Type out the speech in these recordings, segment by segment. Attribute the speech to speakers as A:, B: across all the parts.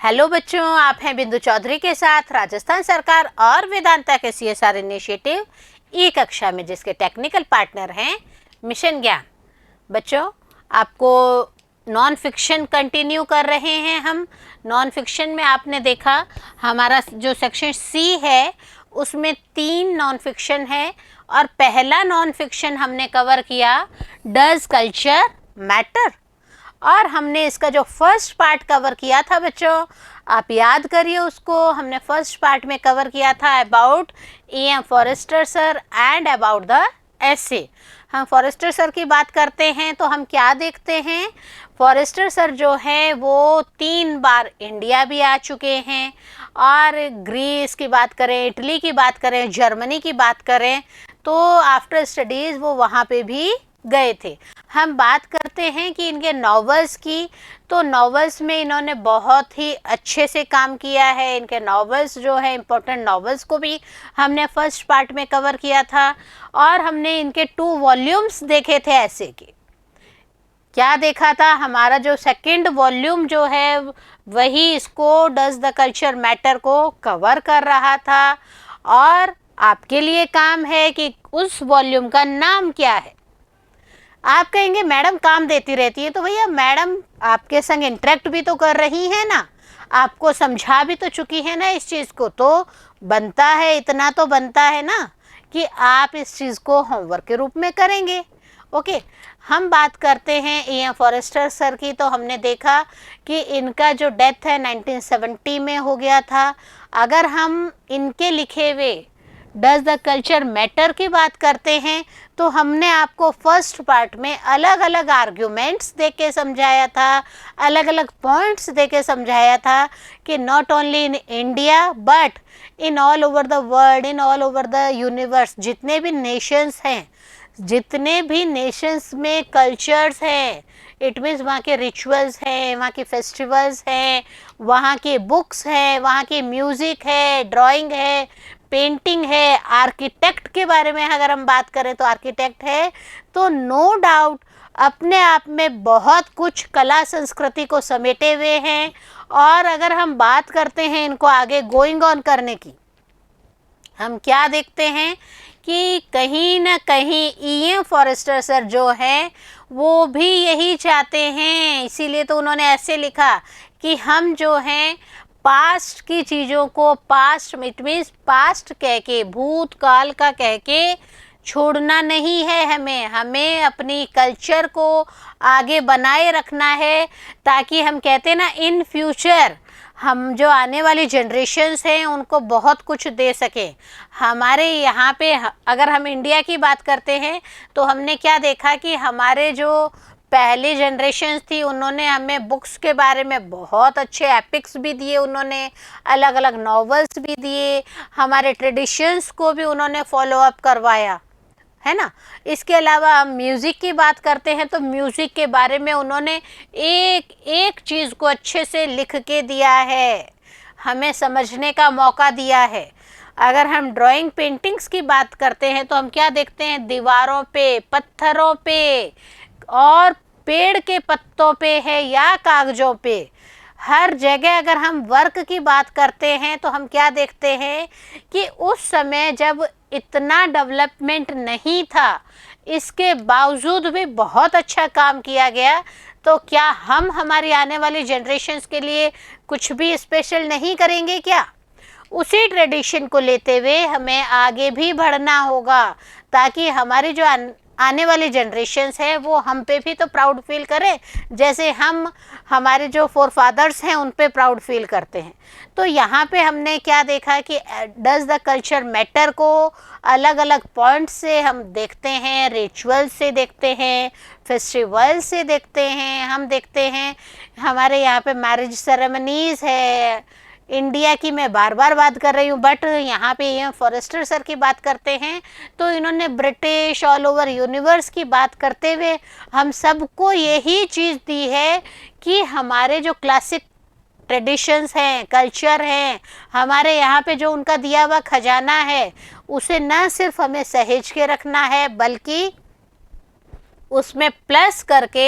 A: Hello बच्चों, आप हैं बिंदु चौधरी के साथ राजस्थान सरकार और वेदांता के CSR इनिशिएटिव ई कक्षा में, जिसके टेक्निकल पार्टनर हैं मिशन ज्ञान। बच्चों, आपको नॉन फिक्शन कंटिन्यू कर रहे हैं हम। नॉन फिक्शन में आपने देखा हमारा जो सेक्शन सी है उसमें 3 नॉन फिक्शन है और पहला नॉन फिक्शन हमने कवर किया डज कल्चर मैटर, और हमने इसका जो फर्स्ट पार्ट कवर किया था बच्चों, आप याद करिए उसको। हमने फर्स्ट पार्ट में कवर किया था about E.M. Forster sir and about the essay. हम फॉरेस्टर सर की बात करते हैं तो हम क्या देखते हैं, फॉरेस्टर सर जो है वो 3 बार इंडिया भी आ चुके हैं, और ग्रीस की बात करें, इटली की बात करें, जर्मनी की बात करें तो आफ्टर स्टडीज़ वो वहाँ पे भी गए थे। हम बात करते हैं कि इनके नॉवेल्स की, तो नॉवेल्स में इन्होंने बहुत ही अच्छे से काम किया है। इनके नॉवेल्स जो है इम्पोर्टेंट नॉवेल्स को भी हमने फर्स्ट पार्ट में कवर किया था, और हमने इनके 2 वॉल्यूम्स देखे थे ऐसे के। क्या देखा था, हमारा जो सेकंड वॉल्यूम जो है वही इसको डज द कल्चर मैटर को कवर कर रहा था, और आपके लिए काम है कि उस वॉल्यूम का नाम क्या है। आप कहेंगे मैडम काम देती रहती है, तो भैया मैडम आपके संग इंटरेक्ट भी तो कर रही है ना, आपको समझा भी तो चुकी है ना इस चीज़ को, तो बनता है, इतना तो बनता है ना कि आप इस चीज़ को होमवर्क के रूप में करेंगे। ओके, हम बात करते हैं E.M. फॉरेस्टर सर की, तो हमने देखा कि इनका जो डेथ है 1970 में हो गया था। अगर हम इनके लिखे हुए डज द कल्चर मैटर की बात करते हैं तो हमने आपको फर्स्ट पार्ट में अलग अलग आर्ग्यूमेंट्स दे के समझाया था, अलग अलग पॉइंट्स दे के समझाया था कि not only in India but in all over the world, in all over the universe, जितने भी नेशंस हैं, जितने भी नेशंस में कल्चर्स हैं, इट मीन्स वहाँ के रिचुअल्स हैं, वहाँ के फेस्टिवल्स हैं, वहाँ के बुक्स हैं, वहाँ की म्यूज़िक है, ड्राइंग है, पेंटिंग है, आर्किटेक्ट के बारे में अगर हम बात करें तो आर्किटेक्ट है, तो नो डाउट अपने आप में बहुत कुछ कला संस्कृति को समेटे हुए हैं। और अगर हम बात करते हैं इनको आगे गोइंग ऑन करने की, हम क्या देखते हैं कि कहीं ना कहीं E.M. फॉरेस्टर सर जो हैं वो भी यही चाहते हैं, इसीलिए तो उन्होंने ऐसे लिखा कि हम जो हैं पास्ट की चीज़ों को पास्ट, इट मीन्स पास्ट कह के, भूतकाल का कह के छोड़ना नहीं है, हमें अपनी कल्चर को आगे बनाए रखना है, ताकि हम कहते हैं ना इन फ्यूचर हम जो आने वाली जनरेशन्स हैं उनको बहुत कुछ दे सकें। हमारे यहाँ पे अगर हम इंडिया की बात करते हैं तो हमने क्या देखा कि हमारे जो पहली जनरेशन्स थी उन्होंने हमें बुक्स के बारे में बहुत अच्छे एपिक्स भी दिए, उन्होंने अलग अलग नॉवेल्स भी दिए, हमारे ट्रेडिशंस को भी उन्होंने फॉलो अप करवाया, है ना। इसके अलावा हम म्यूज़िक की बात करते हैं तो म्यूज़िक के बारे में उन्होंने एक एक चीज़ को अच्छे से लिख के दिया है, हमें समझने का मौका दिया है। अगर हम ड्राइंग पेंटिंग्स की बात करते हैं तो हम क्या देखते हैं, दीवारों पे, पत्थरों पे और पेड़ के पत्तों पे है या कागज़ों पे, हर जगह अगर हम वर्क की बात करते हैं तो हम क्या देखते हैं कि उस समय जब इतना डेवलपमेंट नहीं था, इसके बावजूद भी बहुत अच्छा काम किया गया। तो क्या हम हमारी आने वाली जनरेशन्स के लिए कुछ भी स्पेशल नहीं करेंगे क्या? उसी ट्रेडिशन को लेते हुए हमें आगे भी बढ़ना होगा, ताकि हमारी जो आने वाली जनरेशन्स है वो हम पे भी तो प्राउड फील करें, जैसे हम हमारे जो फोरफादर्स हैं उन पे प्राउड फील करते हैं। तो यहाँ पे हमने क्या देखा कि डज द कल्चर मैटर को अलग अलग पॉइंट से हम देखते हैं, रिचुअल से देखते हैं, फेस्टिवल से देखते हैं, हम देखते हैं हमारे यहाँ पे मैरिज सेरेमनीज़ है। इंडिया की मैं बार बार बात कर रही हूँ, बट यहाँ पे E.M. फॉरेस्टर सर की बात करते हैं तो इन्होंने ब्रिटिश ऑल ओवर यूनिवर्स की बात करते हुए हम सबको यही चीज़ दी है कि हमारे जो क्लासिक ट्रेडिशंस हैं, कल्चर हैं, हमारे यहाँ पे जो उनका दिया हुआ खजाना है, उसे न सिर्फ हमें सहेज के रखना है बल्कि उसमें प्लस करके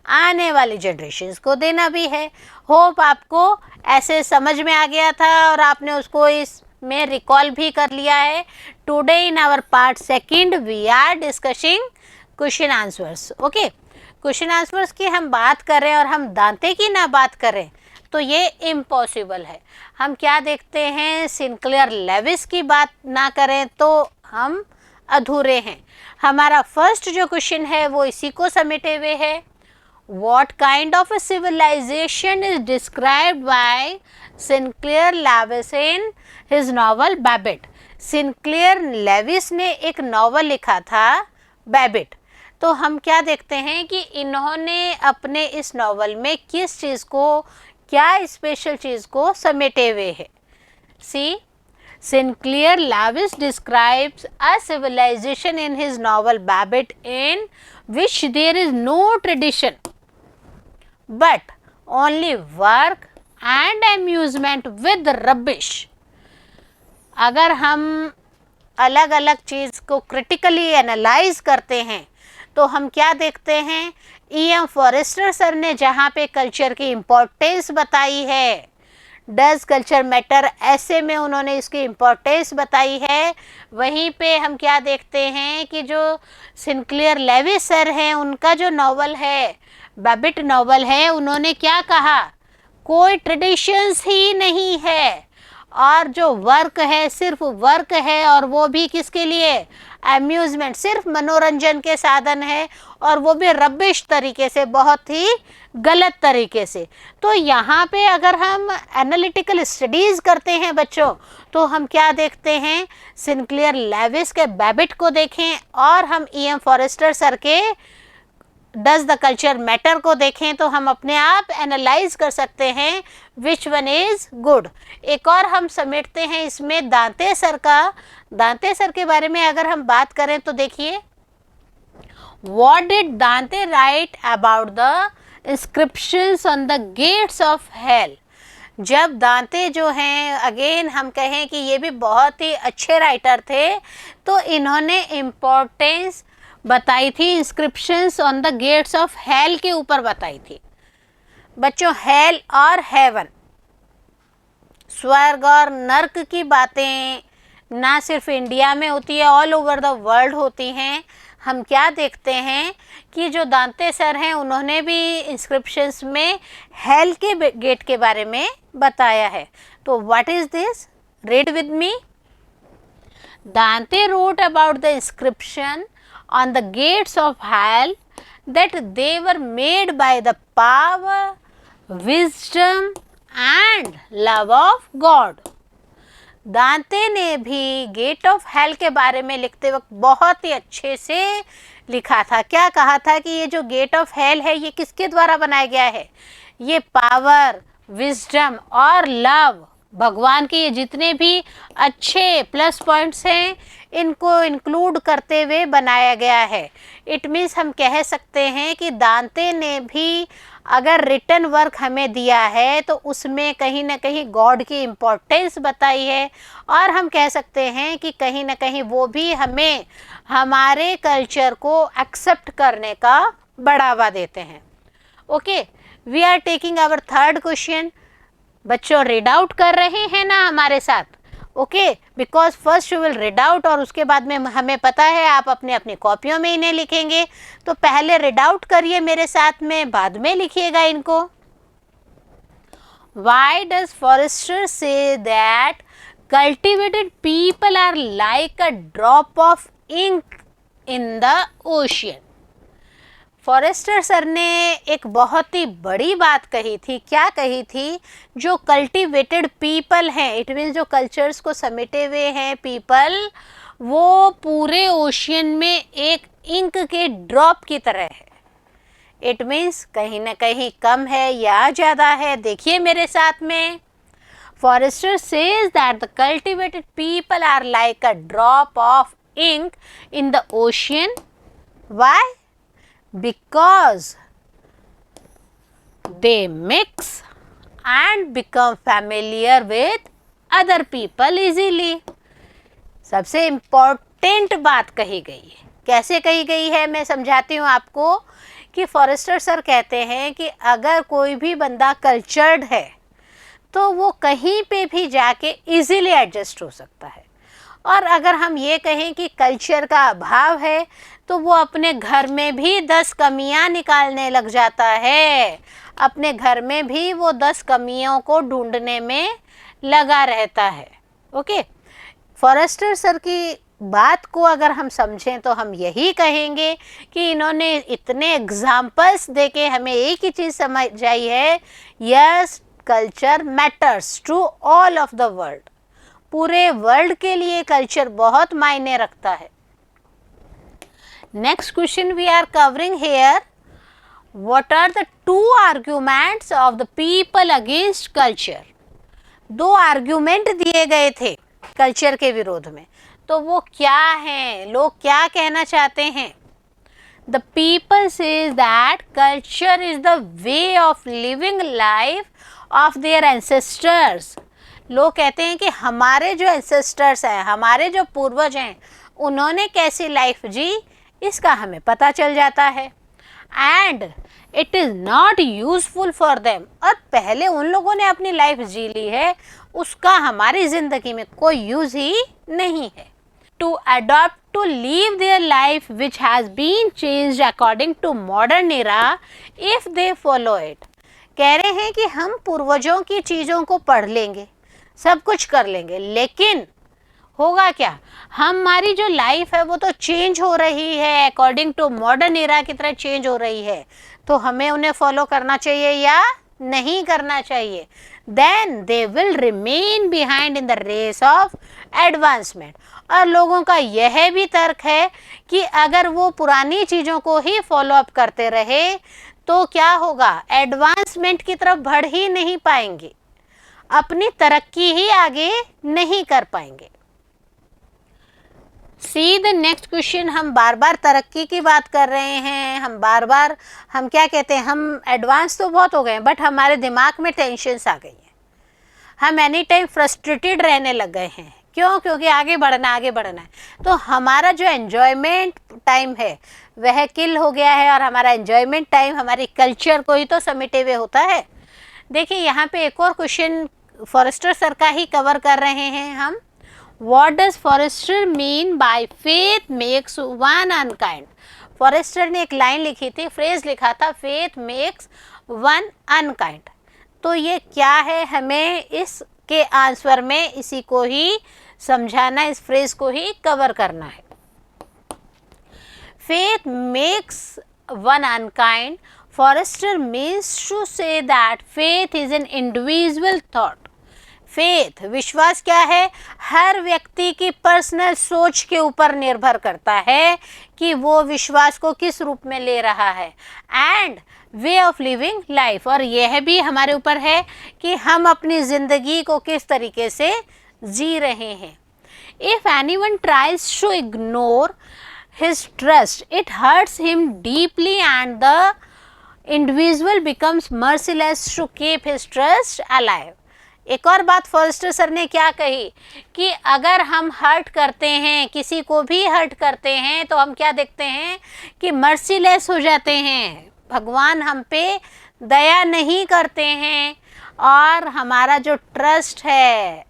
A: आने वाली जनरेशन्स को देना भी है। होप आपको ऐसे समझ में आ गया था और आपने उसको इसमें रिकॉल भी कर लिया है। Today in our part second we are discussing question answers. Okay, question answers की हम बात करें और हम दांते की ना बात करें तो ये इम्पॉसिबल है। हम क्या देखते हैं, सिंक्लेयर लेविस की बात ना करें तो हम अधूरे हैं। हमारा फर्स्ट जो क्वेश्चन है वो इसी को समेटे हुए है। What kind of a civilization is described by Sinclair Lewis in his novel Babbitt? Sinclair Lewis ने एक नॉवल लिखा था बैबिट। तो हम क्या देखते हैं कि इन्होंने अपने इस नॉवल में किस चीज़ को, क्या स्पेशल चीज़ को समेटे हुए है। सी, Sinclair Lewis describes a civilization in his novel Babbitt in which there is no tradition but only work and amusement with rubbish। अगर हम अलग अलग चीज़ को क्रिटिकली एनालाइज करते हैं तो हम क्या देखते हैं, E.M. फॉरेस्टर सर ने जहाँ पे कल्चर की इम्पोर्टेंस बताई है, डज कल्चर मैटर ऐसे में उन्होंने इसकी इम्पोर्टेंस बताई है, वहीं पे हम क्या देखते हैं कि जो सिंक्लेयर लेविस सर हैं उनका जो नॉवल है बैबिट नॉवल है, उन्होंने क्या कहा, कोई ट्रेडिशंस ही नहीं है और जो वर्क है सिर्फ वर्क है और वो भी किसके लिए, अम्यूज़मेंट, सिर्फ मनोरंजन के साधन है और वो भी रबिश तरीके से, बहुत ही गलत तरीके से। तो यहाँ पे अगर हम एनालिटिकल स्टडीज़ करते हैं बच्चों तो हम क्या देखते हैं, सिंक्लेयर लेविस के बैबिट को देखें और हम E.M. फॉरेस्टर सर के डज द कल्चर मैटर को देखें तो हम अपने आप एनालाइज कर सकते हैं विच वन इज़ गुड। एक और हम समेटते हैं इसमें दांते सर का। दांते सर के बारे में अगर हम बात करें तो देखिए, व्हाट डिड दांते right about the inscriptions on the gates of hell. जब दांते जो हैं, अगेन हम कहें कि ये भी बहुत ही अच्छे राइटर थे, तो इन्होंने इम्पोर्टेंस बताई थी inscriptions on the gates of hell के ऊपर बताई थी। बच्चों, हेल और हेवन, स्वर्ग और नर्क की बातें ना सिर्फ इंडिया में होती है, ऑल ओवर द वर्ल्ड होती हैं। हम क्या देखते हैं कि जो दांते सर हैं उन्होंने भी इंस्क्रिप्शंस में हेल के गेट के बारे में बताया है। तो what is this, read with me. Dante wrote about the inscription on the gates of hell that they were made by the power, wisdom and love of God। दांते ने भी गेट ऑफ हेल के बारे में लिखते वक्त बहुत ही अच्छे से लिखा था। क्या कहा था कि ये जो गेट ऑफ हेल है ये किसके द्वारा बनाया गया है, ये पावर, विजडम और लव, भगवान के ये जितने भी अच्छे प्लस पॉइंट्स हैं इनको इंक्लूड करते हुए बनाया गया है। इट मीन्स हम कह सकते हैं कि दांते ने भी अगर रिटन वर्क हमें दिया है तो उसमें कहीं ना कहीं गॉड की इम्पोर्टेंस बताई है और हम कह सकते हैं कि कहीं ना कहीं वो भी हमें हमारे कल्चर को एक्सेप्ट करने का बढ़ावा देते हैं। Okay, we are taking our third question. बच्चों रीड आउट कर रहे हैं ना हमारे साथ, okay, because first you will read out और उसके बाद में हमें पता है आप अपने अपनी कॉपियों में इन्हें लिखेंगे, तो पहले रीड आउट करिए मेरे साथ में, बाद में लिखिएगा इनको। Why does Forrester say that cultivated people are like a drop of ink in the ocean? Forster sir ने एक बहुत ही बड़ी बात कही थी। क्या कही थी, जो कल्टिवेटेड पीपल हैं, इट मीन्स जो कल्चर्स को समेटे हुए हैं पीपल, वो पूरे ओशियन में एक इंक के ड्रॉप की तरह है। इट मीन्स कहीं ना कहीं कम है या ज़्यादा है। देखिए मेरे साथ में, Forster says that the cultivated people are like a drop of ink in the ocean. Why? Because they mix and become familiar with other people easily। सबसे इम्पोर्टेंट बात कही गई है। कैसे कही गई है मैं समझाती हूँ आपको कि फॉरेस्टर सर कहते हैं कि अगर कोई भी बंदा कल्चर्ड है तो वो कहीं पे भी जाके इजीली एडजस्ट हो सकता है, और अगर हम ये कहें कि कल्चर का अभाव है तो वो अपने घर में भी 10 कमियां निकालने लग जाता है, अपने घर में भी वो 10 कमियों को ढूंढने में लगा रहता है। ओके, फॉरेस्टर सर की बात को अगर हम समझें तो हम यही कहेंगे कि इन्होंने इतने एग्जाम्पल्स देके हमें एक ही चीज़ समझाई है, yes culture matters to all of the world. पूरे वर्ल्ड के लिए कल्चर बहुत मायने रखता है। Next question we are covering here, what are the 2 arguments of the people against culture. 2 argument दिए गए थे कल्चर के विरोध में, तो वो क्या हैं, लोग क्या कहना चाहते हैं। The people says that culture is the way of living life of their ancestors. लोग कहते हैं कि हमारे जो एंसेस्टर्स हैं, हमारे जो पूर्वज हैं, उन्होंने कैसी लाइफ जी इसका हमें पता चल जाता है। And it is not useful for them, और पहले उन लोगों ने अपनी लाइफ जी ली है, उसका हमारी ज़िंदगी में कोई यूज़ ही नहीं है। To adopt to live their life which has been changed according to modern era if they follow it. कह रहे हैं कि हम पूर्वजों की चीज़ों को पढ़ लेंगे, सब कुछ कर लेंगे, लेकिन होगा क्या, हमारी जो लाइफ है वो तो चेंज हो रही है, अकॉर्डिंग टू मॉडर्न एरा की तरह चेंज हो रही है, तो हमें उन्हें फॉलो करना चाहिए या नहीं करना चाहिए। Then they will remain behind in the race of advancement. और लोगों का यह भी तर्क है कि अगर वो पुरानी चीज़ों को ही फॉलो अप करते रहे तो क्या होगा, एडवांसमेंट की तरफ बढ़ ही नहीं पाएंगे, अपनी तरक्की ही आगे नहीं कर पाएंगे। सी द नेक्स्ट क्वेश्चन, हम बार बार तरक्की की बात कर रहे हैं, हम बार बार हम क्या कहते हैं, हम एडवांस तो बहुत हो गए हैं बट हमारे दिमाग में टेंशन्स आ गई हैं, हम एनी टाइम फ्रस्ट्रेटेड रहने लग गए हैं। क्यों? क्योंकि आगे बढ़ना है, तो हमारा जो एन्जॉयमेंट टाइम है वह किल हो गया है, और हमारा एन्जॉयमेंट टाइम हमारी कल्चर को ही तो समेटे हुए होता है। देखिए यहाँ पे एक और क्वेश्चन फॉरेस्टर सर का ही कवर कर रहे हैं हम। What does Forrester mean by faith makes one unkind? Forster ने एक लाइन लिखी थी, फ्रेज लिखा था, faith makes one unkind। तो ये क्या है, हमें इसके आंसर में इसी को ही समझाना, इस फ्रेज को ही कवर करना है। Faith makes one unkind. Forrester means to say that faith is an individual thought. Faith, विश्वास क्या है, हर व्यक्ति की पर्सनल सोच के ऊपर निर्भर करता है कि वो विश्वास को किस रूप में ले रहा है। And way of living life, और यह भी हमारे ऊपर है कि हम अपनी ज़िंदगी को किस तरीके से जी रहे हैं। If anyone tries to ignore his trust it hurts him deeply and the individual becomes merciless to keep his trust alive. एक और बात फॉरेस्टर सर ने क्या कही कि अगर हम हर्ट करते हैं, किसी को भी हर्ट करते हैं, तो हम क्या देखते हैं कि मर्सीलेस हो जाते हैं, भगवान हम पे दया नहीं करते हैं, और हमारा जो ट्रस्ट है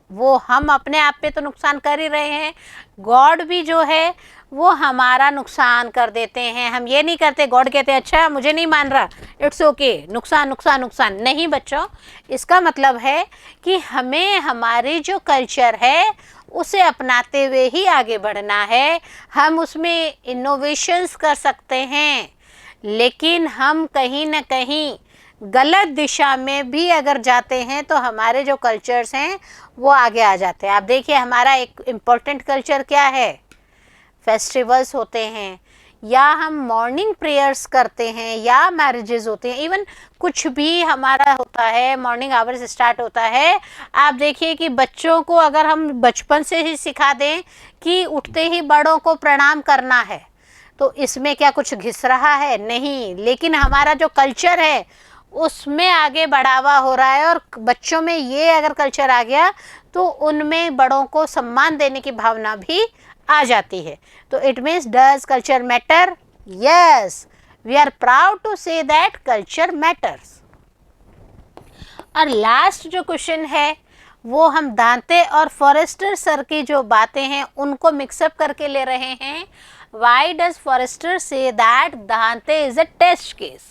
A: वो हम अपने आप पे तो नुकसान कर ही रहे हैं, गॉड भी जो है वो हमारा नुकसान कर देते हैं। हम ये नहीं करते, गॉड कहते हैं अच्छा मुझे नहीं मान रहा, इट्स ओके, नुकसान नुकसान नुकसान नहीं बच्चों। इसका मतलब है कि हमें हमारी जो कल्चर है उसे अपनाते हुए ही आगे बढ़ना है। हम उसमें इनोवेशंस कर सकते हैं, लेकिन हम कहीं ना कहीं गलत दिशा में भी अगर जाते हैं तो हमारे जो कल्चर्स हैं वो आगे आ जाते हैं। आप देखिए हमारा एक इम्पोर्टेंट कल्चर क्या है, फेस्टिवल्स होते हैं, या हम मॉर्निंग प्रेयर्स करते हैं, या मैरिजेस होते हैं, इवन कुछ भी हमारा होता है, मॉर्निंग आवर्स स्टार्ट होता है। आप देखिए कि बच्चों को अगर हम बचपन से ही सिखा दें कि उठते ही बड़ों को प्रणाम करना है, तो इसमें क्या कुछ घिस रहा है? नहीं, लेकिन हमारा जो कल्चर है उसमें आगे बढ़ावा हो रहा है, और बच्चों में ये अगर कल्चर आ गया तो उनमें बड़ों को सम्मान देने की भावना भी आ जाती है। तो it means does culture matter? Yes, we are proud to say that culture matters. और लास्ट जो क्वेश्चन है वो हम दांते और फॉरेस्टर सर की जो बातें हैं उनको मिक्सअप करके ले रहे हैं. Why does Forster say that Dante is a test case?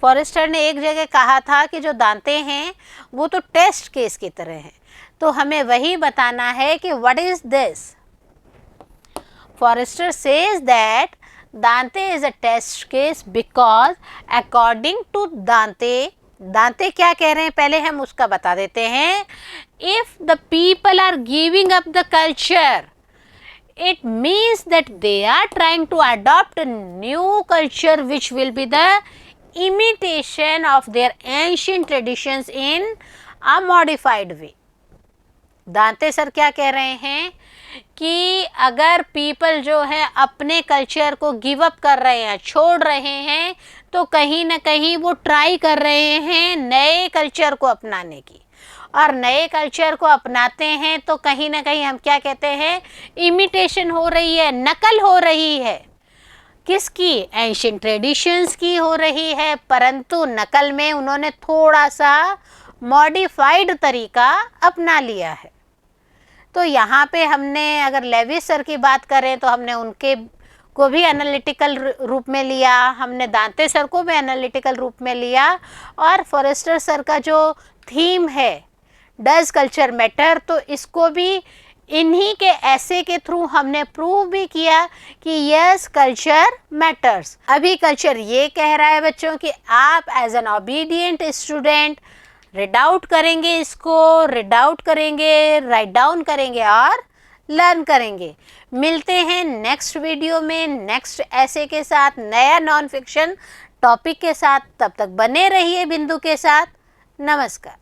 A: Forster ने एक जगह कहा था कि जो दांते हैं वो तो टेस्ट केस की तरह हैं, तो हमें वही बताना है कि what is this. Forster says that Dante is a test case because according to Dante, Dante क्या कह रहे हैं पहले हम उसका बता देते हैं. If the people are giving up the culture, it means that they are trying to adopt a new culture which will be the imitation of their ancient traditions in a modified way. दांते sir क्या कह रहे हैं कि अगर people जो है अपने कल्चर को गिव अप कर रहे हैं, छोड़ रहे हैं, तो कहीं ना कहीं वो ट्राई कर रहे हैं नए कल्चर को अपनाने की. और नए कल्चर को अपनाते हैं तो कहीं ना कहीं हम क्या कहते हैं, इमिटेशन हो रही है, नकल हो रही है. किसकी? एंशिएंट ट्रेडिशंस की हो रही है, परंतु नकल में उन्होंने थोड़ा सा मॉडिफाइड तरीका अपना लिया है. तो यहाँ पे हमने अगर लेविस सर की बात करें तो हमने उनके को भी एनालिटिकल रूप में लिया, हमने दांते सर को भी एनालिटिकल रूप में लिया, और फॉरेस्टर सर का जो थीम है डज कल्चर मैटर, तो इसको भी इन्हीं के ऐसे के थ्रू हमने प्रूव भी किया कि यस कल्चर मैटर्स. अभी कल्चर ये कह रहा है बच्चों कि आप as an obedient student read out करेंगे, इसको रीड आउट करेंगे, राइट डाउन करेंगे और लर्न करेंगे. मिलते हैं नेक्स्ट वीडियो में नेक्स्ट ऐसे के साथ, नया नॉन फिक्शन टॉपिक के साथ. तब तक बने रहिए बिंदु के साथ. नमस्कार.